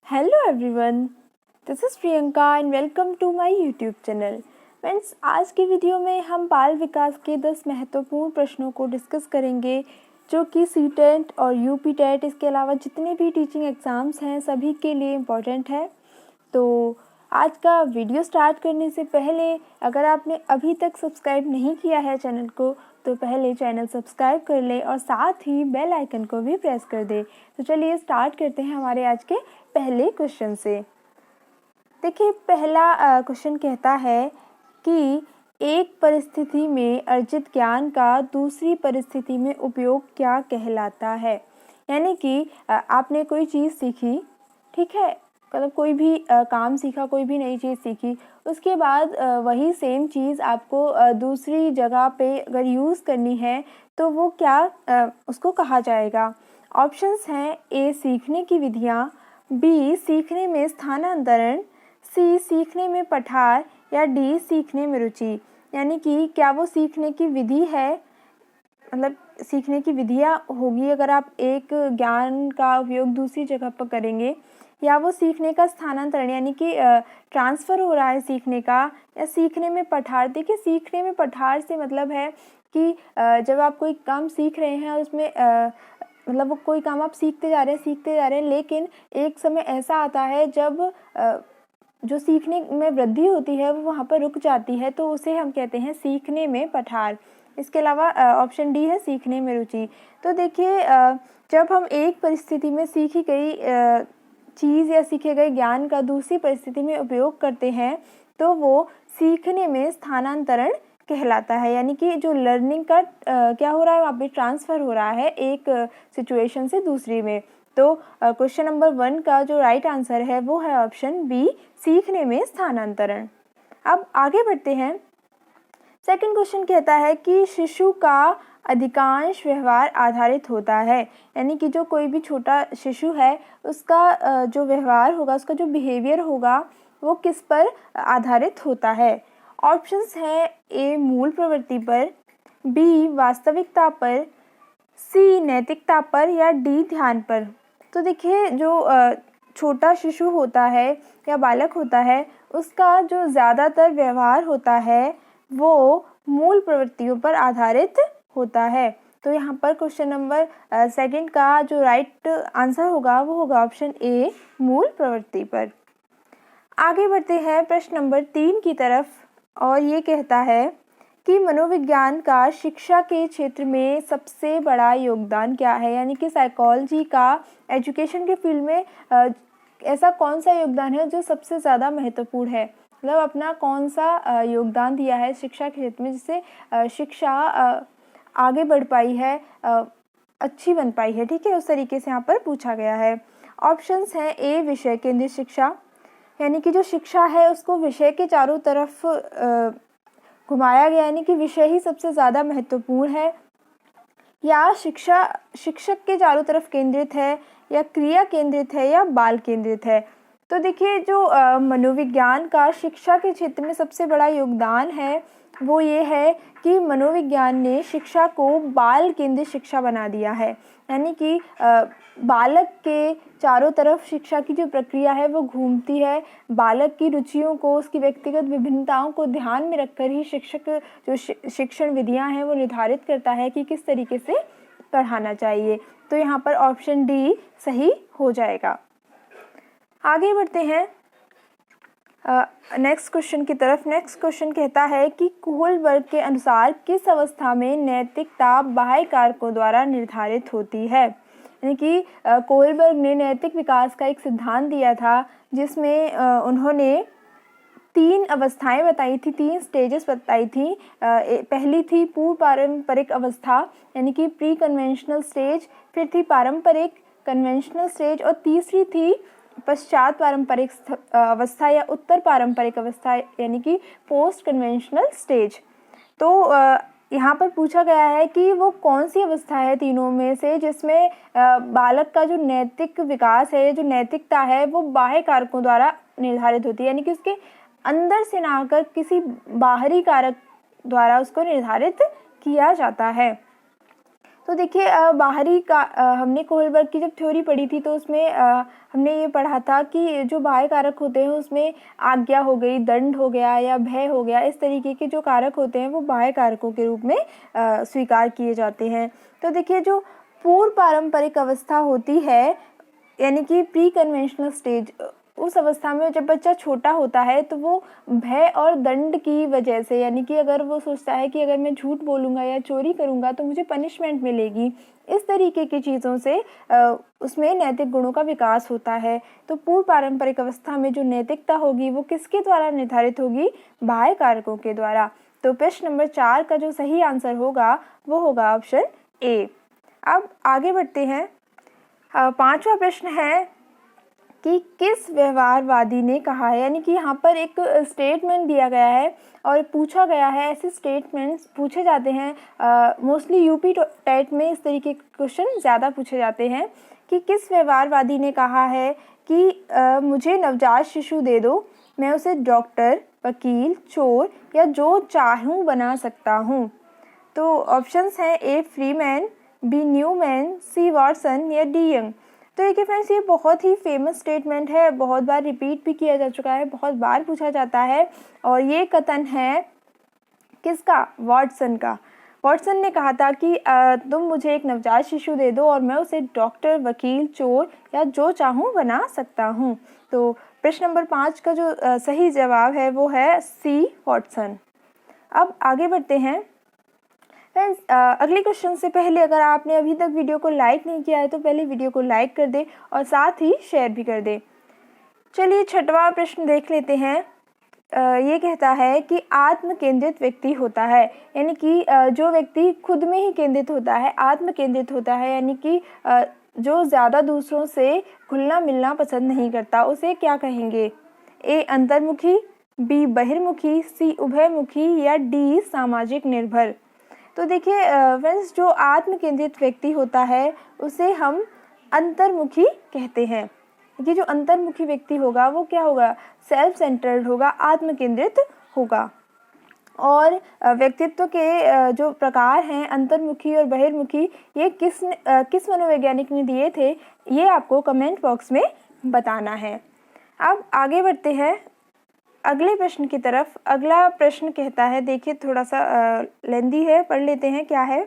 Hello everyone, this is Priyanka and welcome to my YouTube channel. Friends, आज की video में हम बाल विकास के 10 महत्वपूर्ण प्रश्नों को डिस्कस करेंगे जो कि सीटेट और यूपीटेट इसके अलावा जितने भी टीचिंग एग्ज़ाम्स हैं सभी के लिए इम्पॉर्टेंट है। तो आज का वीडियो स्टार्ट करने से पहले अगर आपने अभी तक सब्सक्राइब नहीं किया है चैनल को तो पहले चैनल सब्सक्राइब कर लें और साथ ही बेल आइकन को भी प्रेस कर दें। तो चलिए स्टार्ट करते हैं हमारे आज के पहले क्वेश्चन से। देखिए, पहला क्वेश्चन कहता है कि एक परिस्थिति में अर्जित ज्ञान का दूसरी परिस्थिति में उपयोग क्या कहलाता है। यानी कि आपने कोई चीज़ सीखी, ठीक है, मतलब कोई भी काम सीखा, कोई भी नई चीज़ सीखी, उसके बाद वही सेम चीज़ आपको दूसरी जगह पे अगर यूज़ करनी है तो वो क्या उसको कहा जाएगा। ऑप्शंस हैं ए सीखने की विधियाँ, बी सीखने में स्थानांतरण, सी सीखने में पठार या डी सीखने में रुचि। यानी कि क्या वो सीखने की विधि है, मतलब सीखने की विधियाँ होगी अगर आप एक ज्ञान का उपयोग दूसरी जगह पर करेंगे, या वो सीखने का स्थानांतरण यानी कि ट्रांसफ़र हो रहा है सीखने का, या सीखने में पठार। देखिए, सीखने में पठार से मतलब है कि जब आप कोई काम सीख रहे हैं और उसमें मतलब वो कोई काम आप सीखते जा रहे हैं, लेकिन एक समय ऐसा आता है जब जो सीखने में वृद्धि होती है वो वहाँ पर रुक जाती है, तो उसे हम कहते हैं सीखने में पठार। इसके अलावा ऑप्शन डी है सीखने में रुचि। तो देखिए, जब हम एक परिस्थिति में सीखी गई चीज़ या सीखे गए ज्ञान का दूसरी परिस्थिति में उपयोग करते हैं तो वो सीखने में स्थानांतरण कहलाता है। यानी कि जो लर्निंग का क्या हो रहा है, वहाँ पे ट्रांसफ़र हो रहा है एक सिचुएशन से दूसरी में। तो क्वेश्चन नंबर 1 का जो राइट आंसर है वो है ऑप्शन बी, सीखने में स्थानांतरण। अब आगे बढ़ते हैं। सेकंड क्वेश्चन कहता है कि शिशु का अधिकांश व्यवहार आधारित होता है। यानी कि जो कोई भी छोटा शिशु है उसका जो व्यवहार होगा, उसका जो बिहेवियर होगा वो किस पर आधारित होता है। ऑप्शंस हैं ए मूल प्रवृत्ति पर, बी वास्तविकता पर, सी नैतिकता पर या डी ध्यान पर। तो देखिए, जो छोटा शिशु होता है या बालक होता है उसका जो ज़्यादातर व्यवहार होता है वो मूल प्रवृत्तियों पर आधारित होता है। तो यहाँ पर क्वेश्चन नंबर 2 का जो राइट आंसर होगा वो होगा ऑप्शन ए, मूल प्रवृत्ति पर। आगे बढ़ते हैं प्रश्न नंबर 3 की तरफ, और ये कहता है कि मनोविज्ञान का शिक्षा के क्षेत्र में सबसे बड़ा योगदान क्या है। यानी कि साइकोलॉजी का एजुकेशन के फील्ड में ऐसा कौन सा योगदान है जो सबसे ज़्यादा महत्वपूर्ण है, मतलब अपना कौन सा योगदान दिया है शिक्षा के क्षेत्र में, जिससे शिक्षा आगे बढ़ पाई है, अच्छी बन पाई है। ठीक है, उस तरीके से यहाँ पर पूछा गया है। ऑप्शंस हैं ए विषय केंद्रित शिक्षा, यानी कि जो शिक्षा है उसको विषय के चारों तरफ घुमाया गया, यानी कि विषय ही सबसे ज़्यादा महत्वपूर्ण है, या शिक्षा शिक्षक के चारों तरफ केंद्रित है, या क्रिया केंद्रित है, या बाल केंद्रित है। तो देखिए, जो मनोविज्ञान का शिक्षा के क्षेत्र में सबसे बड़ा योगदान है वो ये है कि मनोविज्ञान ने शिक्षा को बाल केंद्रित शिक्षा बना दिया है। यानी कि बालक के चारों तरफ शिक्षा की जो प्रक्रिया है वो घूमती है। बालक की रुचियों को, उसकी व्यक्तिगत विभिन्नताओं को ध्यान में रखकर ही शिक्षक जो शिक्षण विधियां हैं वो निर्धारित करता है कि किस तरीके से पढ़ाना चाहिए। तो यहाँ पर ऑप्शन डी सही हो जाएगा। आगे बढ़ते हैं नेक्स्ट क्वेश्चन की तरफ। नेक्स्ट क्वेश्चन कहता है कि कोहलबर्ग के अनुसार किस अवस्था में नैतिकता बाह्य कारकों द्वारा निर्धारित होती है। यानी कि कोहलबर्ग ने नैतिक विकास का एक सिद्धांत दिया था जिसमें उन्होंने 3 अवस्थाएं बताई थी, 3 स्टेजेस बताई थी। पहली थी पूर्व पारंपरिक अवस्था, यानी कि प्री कन्वेंशनल स्टेज, फिर थी पारंपरिक कन्वेंशनल स्टेज, और तीसरी थी पश्चात पारंपरिक अवस्था या उत्तर पारंपरिक अवस्था, यानी कि पोस्ट कन्वेंशनल स्टेज। तो यहाँ पर पूछा गया है कि वो कौन सी अवस्था है तीनों में से जिसमें बालक का जो नैतिक विकास है, जो नैतिकता है, वो बाह्य कारकों द्वारा निर्धारित होती है, यानी कि उसके अंदर से ना आकर किसी बाहरी कारक द्वारा उसको निर्धारित किया जाता है। तो देखिए बाहरी का हमने कोहलबर्ग की जब थ्योरी पढ़ी थी तो उसमें हमने ये पढ़ा था कि जो बाह्य कारक होते हैं उसमें आज्ञा हो गई, दंड हो गया या भय हो गया, इस तरीके के जो कारक होते हैं वो बाह्य कारकों के रूप में स्वीकार किए जाते हैं। तो देखिए जो पूर्व पारंपरिक अवस्था होती है यानी कि प्री कन्वेंशनल स्टेज, उस अवस्था में जब बच्चा छोटा होता है तो वो भय और दंड की वजह से, यानी कि अगर वो सोचता है कि अगर मैं झूठ बोलूँगा या चोरी करूँगा तो मुझे पनिशमेंट मिलेगी, इस तरीके की चीज़ों से उसमें नैतिक गुणों का विकास होता है। तो पूर्व पारंपरिक अवस्था में जो नैतिकता होगी वो किसके द्वारा निर्धारित होगी? बाह्य कारकों के द्वारा। तो प्रश्न नंबर 4 का जो सही आंसर होगा वो होगा ऑप्शन ए। अब आगे बढ़ते हैं। 5वां प्रश्न है कि किस व्यवहारवादी ने कहा है, यानी कि यहाँ पर एक स्टेटमेंट दिया गया है और पूछा गया है। ऐसे स्टेटमेंट्स पूछे जाते हैं मोस्टली यूपी टेट में, इस तरीके के क्वेश्चन ज़्यादा पूछे जाते हैं कि किस व्यवहारवादी ने कहा है कि मुझे नवजात शिशु दे दो, मैं उसे डॉक्टर, वकील, चोर या जो चाहूँ बना सकता हूँ। तो ऑप्शंस हैं ए फ्रीमैन, बी न्यूमैन, सी वॉटसन या डी यंग। तो देखिए फ्रेंड्स ये बहुत ही फेमस स्टेटमेंट है, बहुत बार रिपीट भी किया जा चुका है, बहुत बार पूछा जाता है और ये कथन है किसका? वॉटसन का। वॉटसन ने कहा था कि तुम मुझे एक नवजात शिशु दे दो और मैं उसे डॉक्टर, वकील, चोर या जो चाहूँ बना सकता हूँ। तो प्रश्न नंबर 5 का जो सही जवाब है वो है सी वॉटसन। अब आगे बढ़ते हैं। फ्रेंड्स अगले क्वेश्चन से पहले अगर आपने अभी तक वीडियो को लाइक नहीं किया है तो पहले वीडियो को लाइक कर दे और साथ ही शेयर भी कर दे। चलिए 6वां प्रश्न देख लेते हैं। ये कहता है कि आत्म केंद्रित व्यक्ति होता है, यानी कि जो व्यक्ति खुद में ही केंद्रित होता है, आत्म केंद्रित होता है, यानी कि जो ज़्यादा दूसरों से घुलना मिलना पसंद नहीं करता, उसे क्या कहेंगे? ए अंतर्मुखी, बी बहिर्मुखी, सी उभयमुखी या डी सामाजिक निर्भर। तो देखिए फ्रेंड्स जो आत्म केंद्रित व्यक्ति होता है उसे हम अंतर्मुखी कहते हैं। ये जो अंतर्मुखी व्यक्ति होगा वो क्या होगा? सेल्फ सेंटर्ड होगा, आत्म केंद्रित होगा। और व्यक्तित्व के जो प्रकार हैं अंतर्मुखी और बहिर्मुखी, ये किस मनोवैज्ञानिक ने दिए थे, ये आपको कमेंट बॉक्स में बताना है। अब आगे बढ़ते हैं अगले प्रश्न की तरफ। अगला प्रश्न कहता है, देखिए थोड़ा सा लेंदी है, पढ़ लेते हैं क्या है।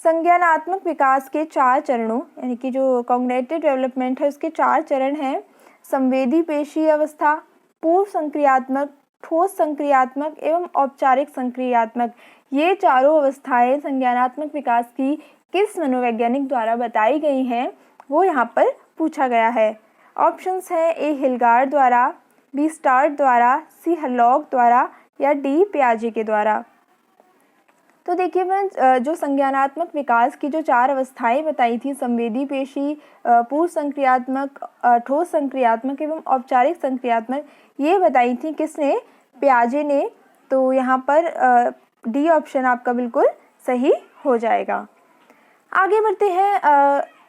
संज्ञानात्मक विकास के 4 चरणों, यानी कि जो कॉग्निटिव डेवलपमेंट है उसके 4 चरण हैं। संवेदी पेशी अवस्था, पूर्व संक्रियात्मक, ठोस संक्रियात्मक एवं औपचारिक संक्रियात्मक। ये चारों अवस्थाएं संज्ञानात्मक विकास की किस मनोवैज्ञानिक द्वारा बताई गई हैं, वो यहाँ पर पूछा गया है। ऑप्शंस हैं ए हिलगार्ड द्वारा, बी स्टार्ट द्वारा, सी हरलॉग द्वारा या डी पियाजे के द्वारा। तो देखिए फ्रेंड्स जो संज्ञानात्मक विकास की जो 4 अवस्थाएं बताई थी, संवेदी पेशी, पूर्व संक्रियात्मक, ठोस संक्रियात्मक एवं औपचारिक संक्रियात्मक, ये बताई थी किसने? पियाजे ने। तो यहाँ पर डी ऑप्शन आपका बिल्कुल सही हो जाएगा। आगे बढ़ते हैं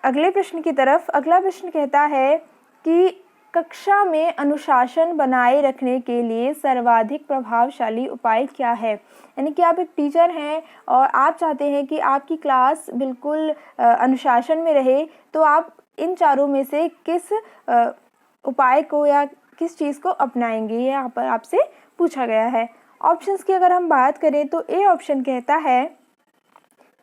अगले प्रश्न की तरफ। अगला प्रश्न कहता है कि कक्षा में अनुशासन बनाए रखने के लिए सर्वाधिक प्रभावशाली उपाय क्या है? यानी कि आप एक टीचर हैं और आप चाहते हैं कि आपकी क्लास बिल्कुल अनुशासन में रहे, तो आप इन चारों में से किस उपाय को या किस चीज़ को अपनाएंगे, ये यहाँ पर आपसे पूछा गया है। ऑप्शंस की अगर हम बात करें तो ए ऑप्शन कहता है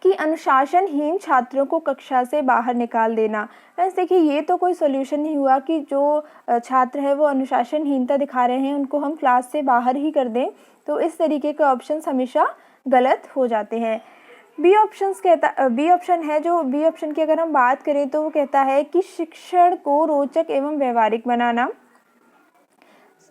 कि अनुशासनहीन छात्रों को कक्षा से बाहर निकाल देना। वैसे देखिए ये तो कोई सोल्यूशन नहीं हुआ कि जो छात्र है वो अनुशासनहीनता दिखा रहे हैं उनको हम क्लास से बाहर ही कर दें, तो इस तरीके के ऑप्शंस हमेशा गलत हो जाते हैं। बी ऑप्शन है, जो बी ऑप्शन की अगर हम बात करें तो वो कहता है कि शिक्षण को रोचक एवं व्यवहारिक बनाना।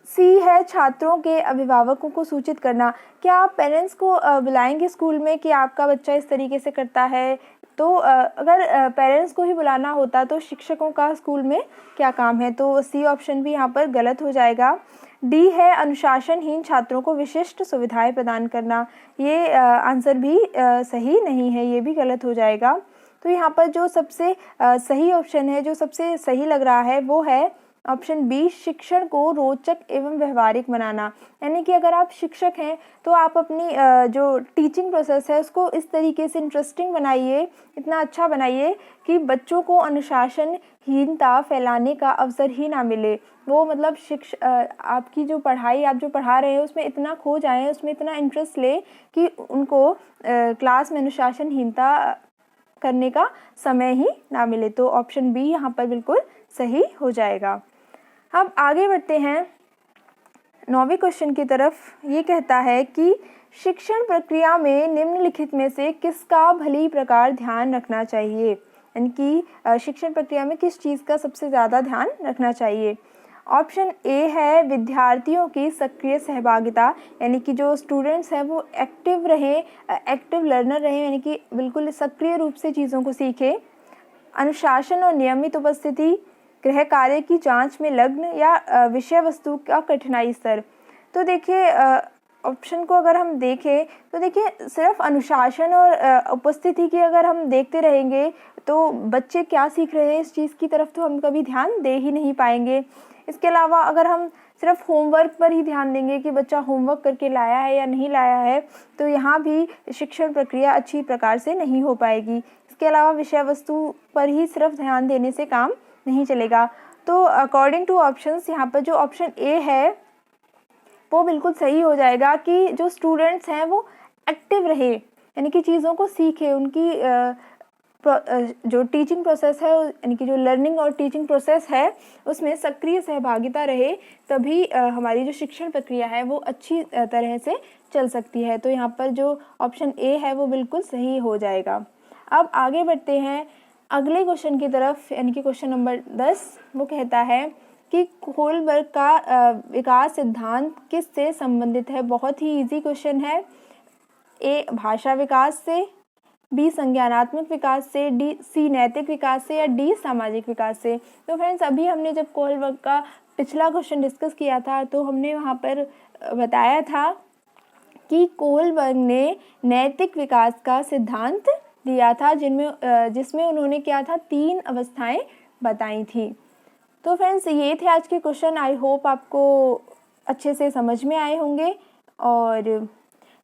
सी है छात्रों के अभिभावकों को सूचित करना। क्या आप पेरेंट्स को बुलाएंगे स्कूल में कि आपका बच्चा इस तरीके से करता है? तो अगर पेरेंट्स को ही बुलाना होता तो शिक्षकों का स्कूल में क्या काम है? तो सी ऑप्शन भी यहाँ पर गलत हो जाएगा। डी है अनुशासनहीन छात्रों को विशिष्ट सुविधाएं प्रदान करना। ये आंसर भी सही नहीं है, ये भी गलत हो जाएगा। तो यहाँ पर जो सबसे सही ऑप्शन है, जो सबसे सही लग रहा है वो है ऑप्शन बी, शिक्षण को रोचक एवं व्यवहारिक बनाना। यानी कि अगर आप शिक्षक हैं तो आप अपनी जो टीचिंग प्रोसेस है उसको इस तरीके से इंटरेस्टिंग बनाइए, इतना अच्छा बनाइए कि बच्चों को अनुशासनहीनता फैलाने का अवसर ही ना मिले। वो मतलब आपकी जो पढ़ाई आप जो पढ़ा रहे हैं उसमें इतना खो जाएं, उसमें इतना इंटरेस्ट ले कि उनको क्लास में अनुशासनहीनता करने का समय ही ना मिले। तो ऑप्शन बी यहाँ पर बिल्कुल सही हो जाएगा। अब आगे बढ़ते हैं 9वें क्वेश्चन की तरफ। ये कहता है कि शिक्षण प्रक्रिया में निम्नलिखित में से किसका भली प्रकार ध्यान रखना चाहिए। यानी कि शिक्षण प्रक्रिया में किस चीज़ का सबसे ज़्यादा ध्यान रखना चाहिए। ऑप्शन ए है विद्यार्थियों की सक्रिय सहभागिता, यानी कि जो स्टूडेंट्स हैं वो एक्टिव रहें, एक्टिव लर्नर रहें, यानी कि बिल्कुल सक्रिय रूप से चीज़ों को सीखें। अनुशासन और नियमित उपस्थिति, गृह कार्य की जांच में लग्न, या विषय वस्तु का कठिनाई स्तर। तो देखिए ऑप्शन को अगर हम देखें तो देखिए सिर्फ अनुशासन और उपस्थिति की अगर हम देखते रहेंगे तो बच्चे क्या सीख रहे हैं इस चीज़ की तरफ तो हम कभी ध्यान दे ही नहीं पाएंगे। इसके अलावा अगर हम सिर्फ होमवर्क पर ही ध्यान देंगे कि बच्चा होमवर्क करके लाया है या नहीं लाया है, तो यहाँ भी शिक्षण प्रक्रिया अच्छी प्रकार से नहीं हो पाएगी। इसके अलावा विषय वस्तु पर ही सिर्फ ध्यान देने से काम नहीं चलेगा। तो अकॉर्डिंग टू ऑप्शंस यहाँ पर जो ऑप्शन ए है वो बिल्कुल सही हो जाएगा कि जो स्टूडेंट्स हैं वो एक्टिव रहे, यानी कि चीज़ों को सीखे, उनकी जो टीचिंग प्रोसेस है यानी कि जो लर्निंग और टीचिंग प्रोसेस है उसमें सक्रिय सहभागिता रहे, तभी हमारी जो शिक्षण प्रक्रिया है वो अच्छी तरह से चल सकती है। तो यहाँ पर जो ऑप्शन ए है वो बिल्कुल सही हो जाएगा। अब आगे बढ़ते हैं अगले क्वेश्चन की तरफ, यानी कि क्वेश्चन नंबर 10। वो कहता है कि कोहलबर्ग का विकास सिद्धांत किससे संबंधित है। बहुत ही इजी क्वेश्चन है। ए भाषा विकास से, बी संज्ञानात्मक विकास से, सी नैतिक विकास से, या डी सामाजिक विकास से। तो फ्रेंड्स अभी हमने जब कोहलबर्ग का पिछला क्वेश्चन डिस्कस किया था तो हमने वहाँ पर बताया था कि कोहलबर्ग ने नैतिक विकास का सिद्धांत दिया था जिसमें उन्होंने क्या था 3 अवस्थाएं बताई थी। तो फ्रेंड्स ये थे आज के क्वेश्चन। आई होप आपको अच्छे से समझ में आए होंगे, और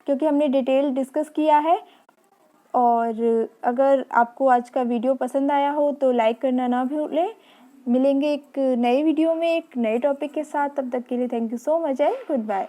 क्योंकि हमने डिटेल डिस्कस किया है। और अगर आपको आज का वीडियो पसंद आया हो तो लाइक करना ना भूलें। मिलेंगे एक नए वीडियो में एक नए टॉपिक के साथ। तब तक के लिए thank you so much and good bye.